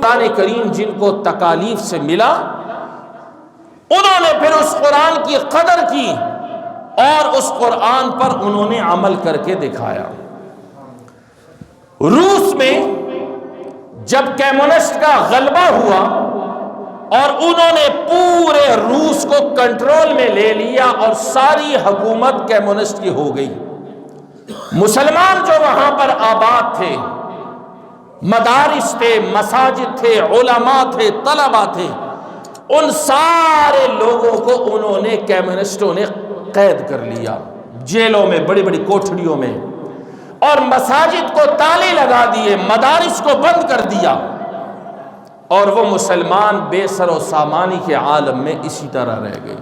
قرآن کریم جن کو تکالیف سے ملا انہوں نے پھر اس قرآن کی قدر کی اور اس قرآن پر انہوں نے عمل کر کے دکھایا۔ روس میں جب کمیونسٹ کا غلبہ ہوا اور انہوں نے پورے روس کو کنٹرول میں لے لیا اور ساری حکومت کمیونسٹ کی ہو گئی، مسلمان جو وہاں پر آباد تھے، مدارس تھے، مساجد تھے، علماء تھے، طلباء تھے، ان سارے لوگوں کو انہوں نے کمیونسٹوں نے قید کر لیا، جیلوں میں، بڑی بڑی کوٹھڑیوں میں، اور مساجد کو تالے لگا دیے، مدارس کو بند کر دیا، اور وہ مسلمان بے سر و سامانی کے عالم میں اسی طرح رہ گئے۔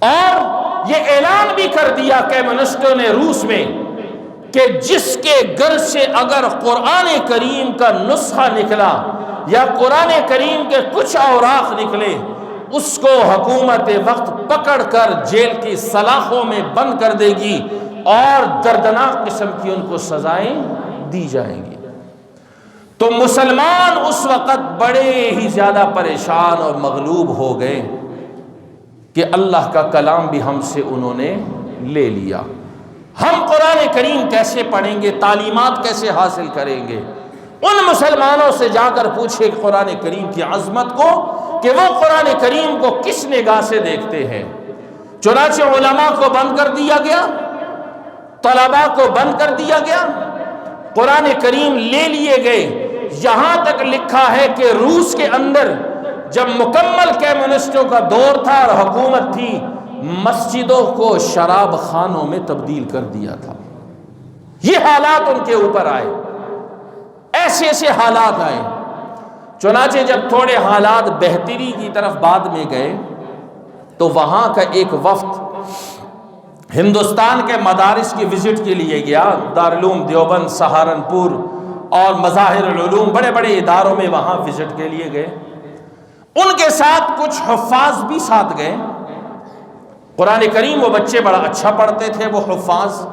اور یہ اعلان بھی کر دیا کمیونسٹوں نے روس میں کہ جس کے گھر سے اگر قرآن کریم کا نسخہ نکلا یا قرآن کریم کے کچھ اوراق نکلے، اس کو حکومت وقت پکڑ کر جیل کی سلاخوں میں بند کر دے گی اور دردناک قسم کی ان کو سزائیں دی جائیں گی۔ تو مسلمان اس وقت بڑے ہی زیادہ پریشان اور مغلوب ہو گئے کہ اللہ کا کلام بھی ہم سے انہوں نے لے لیا، ہم قرآن کریم کیسے پڑھیں گے، تعلیمات کیسے حاصل کریں گے؟ ان مسلمانوں سے جا کر پوچھے قرآن کریم کی عظمت کو کہ وہ قرآن کریم کو کس نگاہ سے دیکھتے ہیں۔ چنانچہ علماء کو بند کر دیا گیا، طلباء کو بند کر دیا گیا، قرآن کریم لے لیے گئے۔ یہاں تک لکھا ہے کہ روس کے اندر جب مکمل کمیونسٹوں کا دور تھا اور حکومت تھی، مسجدوں کو شراب خانوں میں تبدیل کر دیا تھا۔ یہ حالات ان کے اوپر آئے، ایسے ایسے حالات آئے۔ چنانچہ جب تھوڑے حالات بہتری کی طرف بعد میں گئے تو وہاں کا ایک وفد ہندوستان کے مدارس کی وزٹ کے لیے گیا، دارالعلوم دیوبند، سہارنپور اور مظاہر العلوم، بڑے بڑے اداروں میں وہاں وزٹ کے لیے گئے۔ ان کے ساتھ کچھ حفاظ بھی ساتھ گئے۔ قرآن کریم وہ بچے بڑا اچھا پڑھتے تھے، وہ حفاظ۔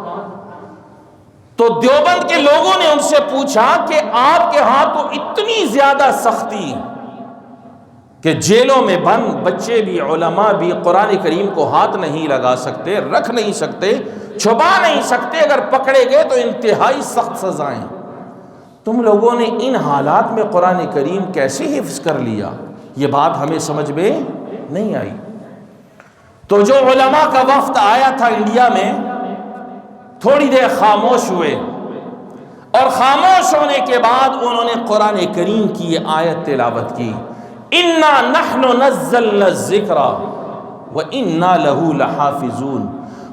تو دیوبند کے لوگوں نے ان سے پوچھا کہ آپ کے ہاں تو اتنی زیادہ سختی کہ جیلوں میں بند بچے بھی، علماء بھی قرآن کریم کو ہاتھ نہیں لگا سکتے، رکھ نہیں سکتے، چھپا نہیں سکتے، اگر پکڑے گئے تو انتہائی سخت سزائیں، تم لوگوں نے ان حالات میں قرآن کریم کیسے حفظ کر لیا؟ یہ بات ہمیں سمجھ میں نہیں آئی۔ تو جو علماء کا وفد آیا تھا انڈیا میں، تھوڑی دیر خاموش ہوئے، اور خاموش ہونے کے بعد انہوں نے قرآن کریم کی یہ آیت تلاوت کی، اِنَّا نَحْنُ نَزَّلْنَا الذِّكْرَ وَإِنَّا لَهُ لَحَافِظُونَ،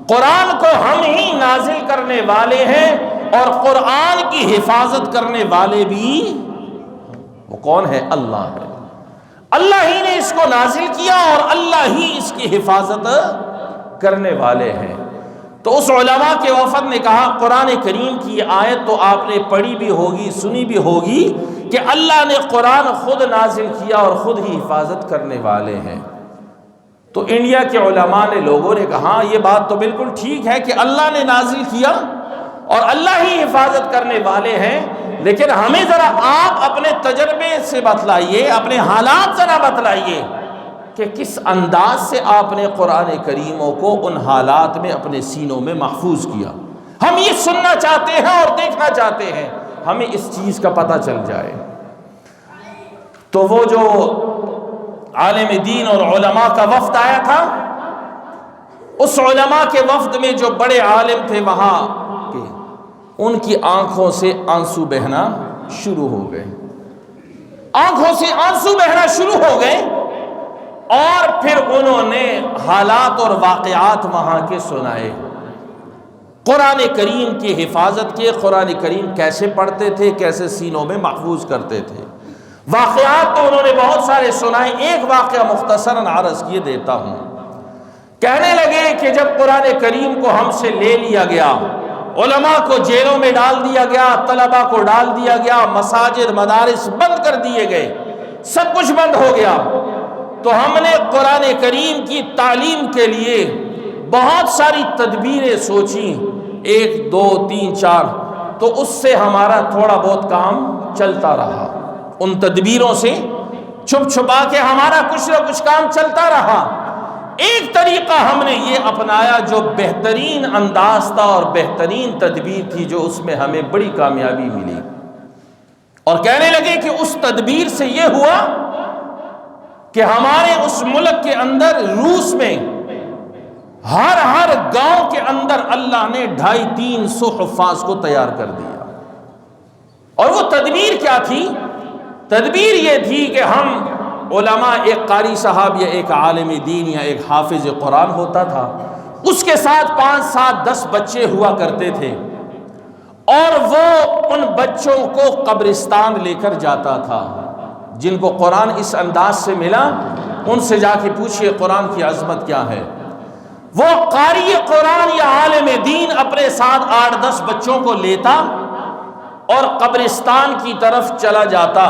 قرآن کو ہم ہی نازل کرنے والے ہیں اور قرآن کی حفاظت کرنے والے بھی وہ کون ہے؟ اللہ ہے۔ اللہ ہی نے اس کو نازل کیا اور اللہ ہی اس کی حفاظت کرنے والے ہیں۔ تو اس علماء کے وفد نے کہا قرآن کریم کی یہ آیت تو آپ نے پڑھی بھی ہوگی، سنی بھی ہوگی کہ اللہ نے قرآن خود نازل کیا اور خود ہی حفاظت کرنے والے ہیں۔ تو انڈیا کے علماء نے، لوگوں نے کہا یہ بات تو بالکل ٹھیک ہے کہ اللہ نے نازل کیا اور اللہ ہی حفاظت کرنے والے ہیں، لیکن ہمیں ذرا آپ اپنے تجربے سے بتلائیے، اپنے حالات ذرا بتلائیے کہ کس انداز سے آپ نے قرآن کریموں کو ان حالات میں اپنے سینوں میں محفوظ کیا۔ ہم یہ سننا چاہتے ہیں اور دیکھنا چاہتے ہیں، ہمیں اس چیز کا پتہ چل جائے۔ تو وہ جو عالم دین اور علماء کا وفد آیا تھا، اس علماء کے وفد میں جو بڑے عالم تھے وہاں کے، ان کی آنکھوں سے آنسو بہنا شروع ہو گئے، آنکھوں سے آنسو بہنا شروع ہو گئے، اور پھر انہوں نے حالات اور واقعات وہاں کے سنائے، قرآن کریم کی حفاظت کے، قرآن کریم کیسے پڑھتے تھے، کیسے سینوں میں محفوظ کرتے تھے۔ واقعات تو انہوں نے بہت سارے سنائے، ایک واقعہ مختصراً عرض کیے دیتا ہوں۔ کہنے لگے کہ جب قرآن کریم کو ہم سے لے لیا گیا، علماء کو جیلوں میں ڈال دیا گیا، طلباء کو ڈال دیا گیا، مساجد مدارس بند کر دیے گئے، سب کچھ بند ہو گیا، تو ہم نے قرآن کریم کی تعلیم کے لیے بہت ساری تدبیریں سوچیں، 1 2 3 4، تو اس سے ہمارا تھوڑا بہت کام چلتا رہا۔ ان تدبیروں سے چھپ چھپا کے ہمارا کچھ نہ کچھ کام چلتا رہا۔ ایک طریقہ ہم نے یہ اپنایا جو بہترین انداز تھا اور بہترین تدبیر تھی، جو اس میں ہمیں بڑی کامیابی ملی، اور کہنے لگے کہ اس تدبیر سے یہ ہوا کہ ہمارے اس ملک کے اندر روس میں ہر گاؤں کے اندر اللہ نے 250-300 حفاظ کو تیار کر دیا۔ اور وہ تدبیر کیا تھی؟ تدبیر یہ تھی کہ ہم علماء، ایک قاری صاحب یا ایک عالم دین یا ایک حافظ قرآن ہوتا تھا، اس کے ساتھ 5 7 10 بچے ہوا کرتے تھے، اور وہ ان بچوں کو قبرستان لے کر جاتا تھا۔ جن کو قرآن اس انداز سے ملا ان سے جا کے پوچھئے قرآن کی عظمت کیا ہے۔ وہ قاری قرآن یا عالم دین اپنے ساتھ 8 10 بچوں کو لیتا اور قبرستان کی طرف چلا جاتا،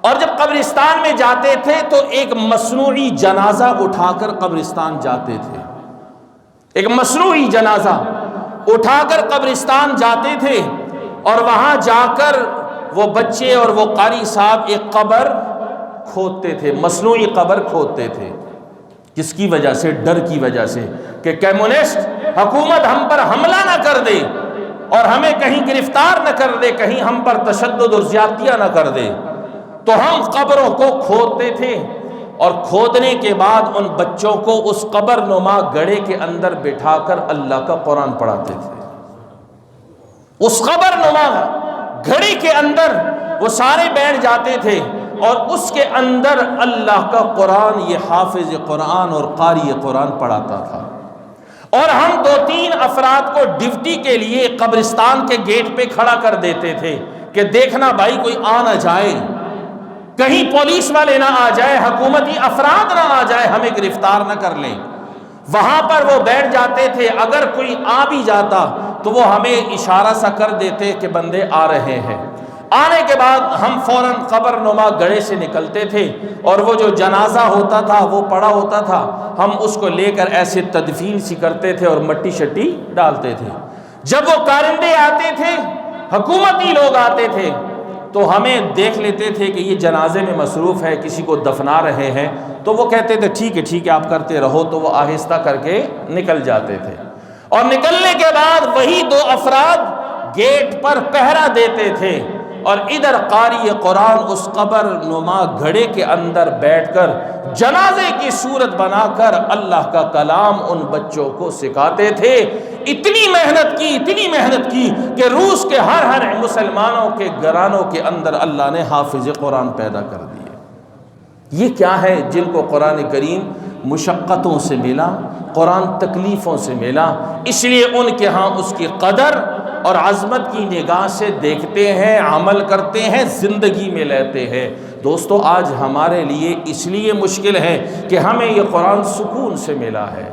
اور جب قبرستان میں جاتے تھے تو ایک مصنوعی جنازہ اٹھا کر قبرستان جاتے تھے، ایک مصنوعی جنازہ اٹھا کر قبرستان جاتے تھے، اور وہاں جا کر وہ بچے اور وہ قاری صاحب ایک قبر کھودتے تھے، مصنوعی قبر کھودتے تھے۔ کس کی وجہ سے؟ ڈر کی وجہ سے کہ کمیونسٹ حکومت ہم پر حملہ نہ کر دے اور ہمیں کہیں گرفتار نہ کر دے، کہیں ہم پر تشدد اور زیادتیاں نہ کر دے، تو ہم قبروں کو کھودتے تھے، اور کھودنے کے بعد ان بچوں کو اس قبر نما گڑھے کے اندر بٹھا کر اللہ کا قرآن پڑھاتے تھے۔ اس قبر نما گھڑی کے اندر وہ سارے بیٹھ جاتے تھے، اور اس کے اندر اللہ کا قرآن یہ حافظ قرآن اور قاری قرآن پڑھاتا تھا۔ اور ہم 2-3 افراد کو ڈیوٹی کے لیے قبرستان کے گیٹ پہ کھڑا کر دیتے تھے کہ دیکھنا بھائی کوئی آ نہ جائے، کہیں پولیس والے نہ آ جائے، حکومتی افراد نہ آ جائے، ہمیں گرفتار نہ کر لیں۔ وہاں پر وہ بیٹھ جاتے تھے، اگر کوئی آ بھی جاتا تو وہ ہمیں اشارہ سا کر دیتے کہ بندے آ رہے ہیں۔ آنے کے بعد ہم فوراً قبر نما گڑھے سے نکلتے تھے، اور وہ جو جنازہ ہوتا تھا وہ پڑا ہوتا تھا، ہم اس کو لے کر ایسے تدفین سی کرتے تھے اور مٹی شٹی ڈالتے تھے۔ جب وہ کارندے آتے تھے، حکومتی لوگ آتے تھے، تو ہمیں دیکھ لیتے تھے کہ یہ جنازے میں مصروف ہے، کسی کو دفنا رہے ہیں، تو وہ کہتے تھے ٹھیک ہے آپ کرتے رہو، تو وہ آہستہ کر کے نکل جاتے تھے۔ اور نکلنے کے بعد وہی 2 افراد گیٹ پر پہرا دیتے تھے، اور ادھر قاری قرآن اس قبر نما گھڑے کے اندر بیٹھ کر جنازے کی صورت بنا کر اللہ کا کلام ان بچوں کو سکھاتے تھے۔ اتنی محنت کی کہ روس کے ہر مسلمانوں کے گھرانوں کے اندر اللہ نے حافظ قرآن پیدا کر دیے۔ یہ کیا ہے؟ جن کو قرآن کریم مشقتوں سے ملا، قرآن تکلیفوں سے ملا، اس لیے ان کے ہاں اس کی قدر اور عظمت کی نگاہ سے دیکھتے ہیں، عمل کرتے ہیں، زندگی میں لیتے ہیں۔ دوستو، آج ہمارے لیے اس لیے مشکل ہے کہ ہمیں یہ قرآن سکون سے ملا ہے،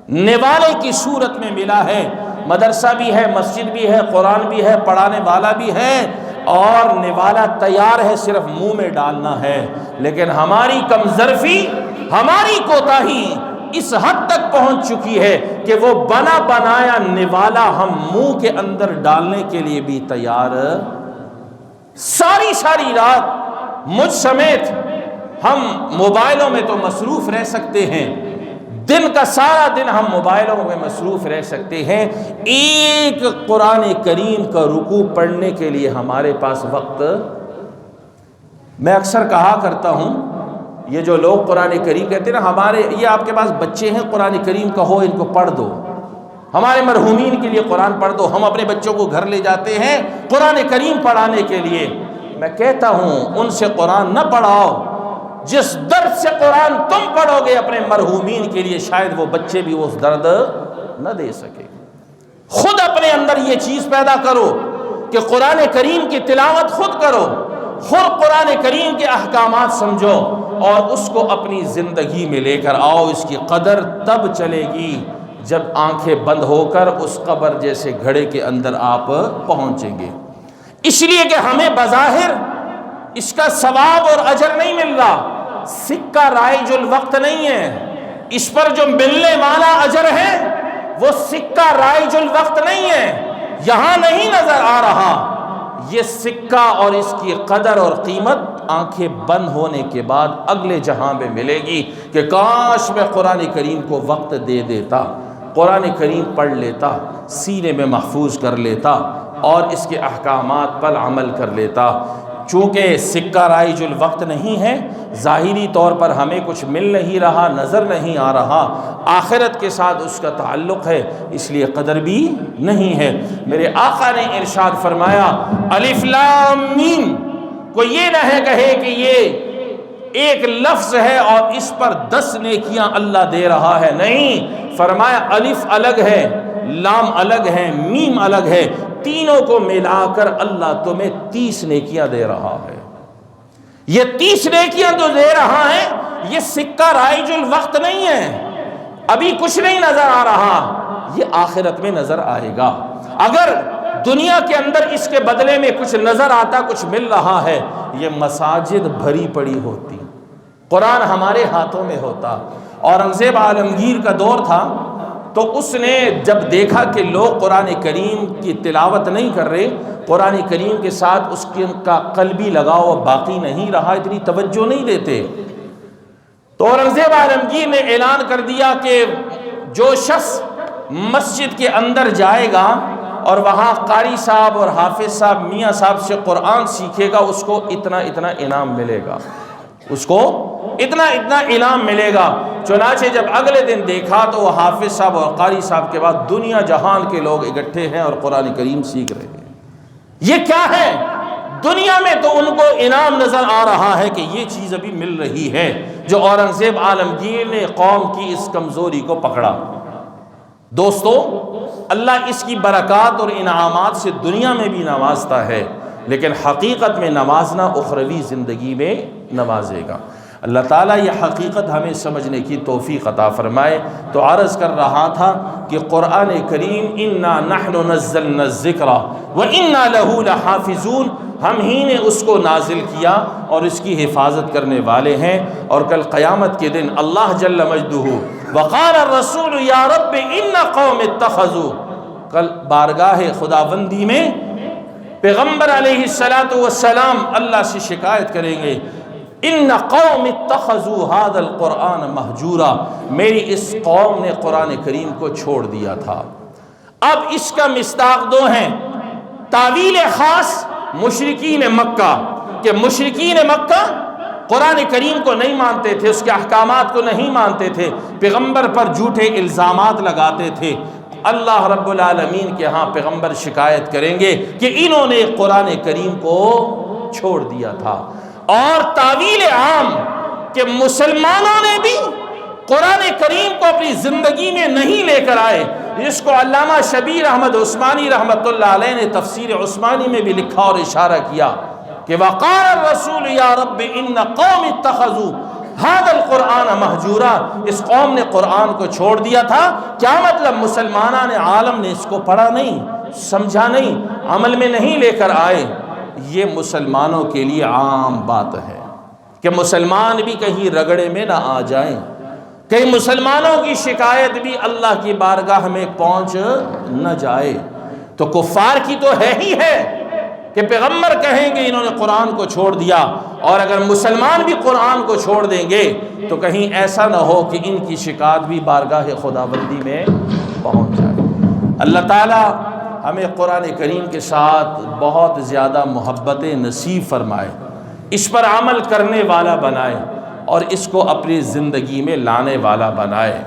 نوالے کی صورت میں ملا ہے، مدرسہ بھی ہے، مسجد بھی ہے، قرآن بھی ہے، پڑھانے والا بھی ہے، اور نوالا تیار ہے، صرف منہ میں ڈالنا ہے۔ لیکن ہماری کمظرفی، ہماری کوتاہی اس حد تک پہنچ چکی ہے کہ وہ بنا بنایا نوالا ہم منہ کے اندر ڈالنے کے لیے بھی تیار۔ ساری رات مجھ سمیت ہم موبائلوں میں تو مصروف رہ سکتے ہیں، دن کا سارا دن ہم موبائلوں میں مصروف رہ سکتے ہیں، ایک قرآن کریم کا رکوع پڑھنے کے لیے ہمارے پاس وقت۔ میں اکثر کہا کرتا ہوں، یہ جو لوگ قرآن کریم کہتے ہیں نا، یہ آپ کے پاس بچے ہیں، قرآن کریم کہو ان کو پڑھ دو، ہمارے مرحومین کے لیے قرآن پڑھ دو۔ ہم اپنے بچوں کو گھر لے جاتے ہیں قرآن کریم پڑھانے کے لیے۔ میں کہتا ہوں ان سے قرآن نہ پڑھاؤ، جس درد سے قرآن تم پڑھو گے اپنے مرحومین کے لیے، شاید وہ بچے بھی اس درد نہ دے سکے۔ خود اپنے اندر یہ چیز پیدا کرو کہ قرآن کریم کی تلاوت خود کرو، خود قرآن کریم کے احکامات سمجھو، اور اس کو اپنی زندگی میں لے کر آؤ۔ اس کی قدر تب چلے گی جب آنکھیں بند ہو کر اس قبر جیسے گھڑے کے اندر آپ پہنچیں گے۔ اس لیے کہ ہمیں بظاہر اس کا ثواب اور اجر نہیں مل رہا، سکہ رائج الوقت نہیں ہے، اس پر جو ملنے والا اجر ہے وہ سکہ رائج الوقت نہیں ہے، یہاں نہیں نظر آ رہا۔ یہ سکہ اور اس کی قدر اور قیمت آنکھیں بند ہونے کے بعد اگلے جہاں میں ملے گی کہ کاش میں قرآن کریم کو وقت دے دیتا، قرآن کریم پڑھ لیتا، سینے میں محفوظ کر لیتا اور اس کے احکامات پر عمل کر لیتا۔ چونکہ سکہ رائج الوقت نہیں ہے، ظاہری طور پر ہمیں کچھ مل نہیں رہا، نظر نہیں آ رہا، آخرت کے ساتھ اس کا تعلق ہے، اس لیے قدر بھی نہیں ہے۔ میرے آقا نے ارشاد فرمایا الف لام میم، کوئی یہ نہ ہے کہے کہ یہ ایک لفظ ہے اور اس پر 10 نیکیاں اللہ دے رہا ہے، نہیں، فرمایا الف الگ ہے، لام الگ ہے، میم الگ ہے، تینوں کو ملا کر اللہ تمہیں 30 نیکیاں دے رہا ہے۔ یہ 30 نیکیاں تو دے رہا ہے، یہ سکہ رائج الوقت نہیں ہے، ابھی کچھ نہیں نظر آ رہا، یہ آخرت میں نظر آئے گا۔ اگر دنیا کے اندر اس کے بدلے میں کچھ نظر آتا، کچھ مل رہا ہے، یہ مساجد بھری پڑی ہوتی، قرآن ہمارے ہاتھوں میں ہوتا۔ اورنگزیب عالمگیر کا دور تھا تو اس نے جب دیکھا کہ لوگ قرآن کریم کی تلاوت نہیں کر رہے، قرآن کریم کے ساتھ اس کا قلبی لگاؤ باقی نہیں رہا، اتنی توجہ نہیں دیتے، تو اورنگزیب عالمگیر نے اعلان کر دیا کہ جو شخص مسجد کے اندر جائے گا اور وہاں قاری صاحب اور حافظ صاحب میاں صاحب سے قرآن سیکھے گا، اس کو اتنا اتنا انعام ملے گا، اس کو اتنا اتنا انعام ملے گا۔ چنانچہ جب اگلے دن دیکھا تو وہ حافظ صاحب اور قاری صاحب کے بعد دنیا جہان کے لوگ اکٹھے ہیں اور قرآن کریم سیکھ رہے ہیں۔ یہ کیا ہے؟ دنیا میں تو ان کو انعام نظر آ رہا ہے کہ یہ چیز ابھی مل رہی ہے، جو اورنگزیب عالمگیر نے قوم کی اس کمزوری کو پکڑا۔ دوستو، اللہ اس کی برکات اور انعامات سے دنیا میں بھی نوازتا ہے، لیکن حقیقت میں نوازنا اخروی زندگی میں نوازے گا۔ اللہ تعالیٰ یہ حقیقت ہمیں سمجھنے کی توفیق عطا فرمائے۔ تو عرض کر رہا تھا کہ قرآن کریم انا نحن نزلنا الذکر وانا لہ لحافظون، ہم ہی نے اس کو نازل کیا اور اس کی حفاظت کرنے والے ہیں۔ اور کل قیامت کے دن اللہ جل مجدہ وقال الرسول یا رب ان قوم اتخذوا، کل بارگاہ خداوندی میں پیغمبر علیہ السلام اللہ سے شکایت کریں گے، ان قوم اتخذوا هذا القرآن مہجورا، میری اس قوم نے قرآن کریم کو چھوڑ دیا تھا۔ اب اس کا مصداق دو ہیں، تعویل خاص مشرکین مکہ، کہ مشرکین مکہ قرآن کریم کو نہیں مانتے تھے، اس کے احکامات کو نہیں مانتے تھے، پیغمبر پر جھوٹے الزامات لگاتے تھے۔ اللہ رب العالمین کے ہاں پیغمبر شکایت کریں گے کہ انہوں نے قرآن کریم کو چھوڑ دیا تھا۔ اور تعویل عام کہ مسلمانوں نے بھی قرآن کریم کو اپنی زندگی میں نہیں لے کر آئے، جس کو علامہ شبیر احمد عثمانی رحمۃ اللہ علیہ نے تفسیر عثمانی میں بھی لکھا اور اشارہ کیا کہ وقال الرسول یا رب ان قوم اتخذوا هذا القرآن مہجورا، اس قوم نے قرآن کو چھوڑ دیا تھا۔ کیا مطلب؟ مسلمانان عالم نے اس کو پڑھا نہیں، سمجھا نہیں، عمل میں نہیں لے کر آئے۔ یہ مسلمانوں کے لیے عام بات ہے کہ مسلمان بھی کہیں رگڑے میں نہ آ جائیں، کہیں مسلمانوں کی شکایت بھی اللہ کی بارگاہ میں پہنچ نہ جائے۔ تو کفار کی تو ہے ہی ہے کہ پیغمبر کہیں گے انہوں نے قرآن کو چھوڑ دیا، اور اگر مسلمان بھی قرآن کو چھوڑ دیں گے تو کہیں ایسا نہ ہو کہ ان کی شکایت بھی بارگاہ خداوندی میں پہنچ جائے۔ اللہ تعالیٰ ہمیں قرآن کریم کے ساتھ بہت زیادہ محبت نصیب فرمائے، اس پر عمل کرنے والا بنائے اور اس کو اپنی زندگی میں لانے والا بنائے۔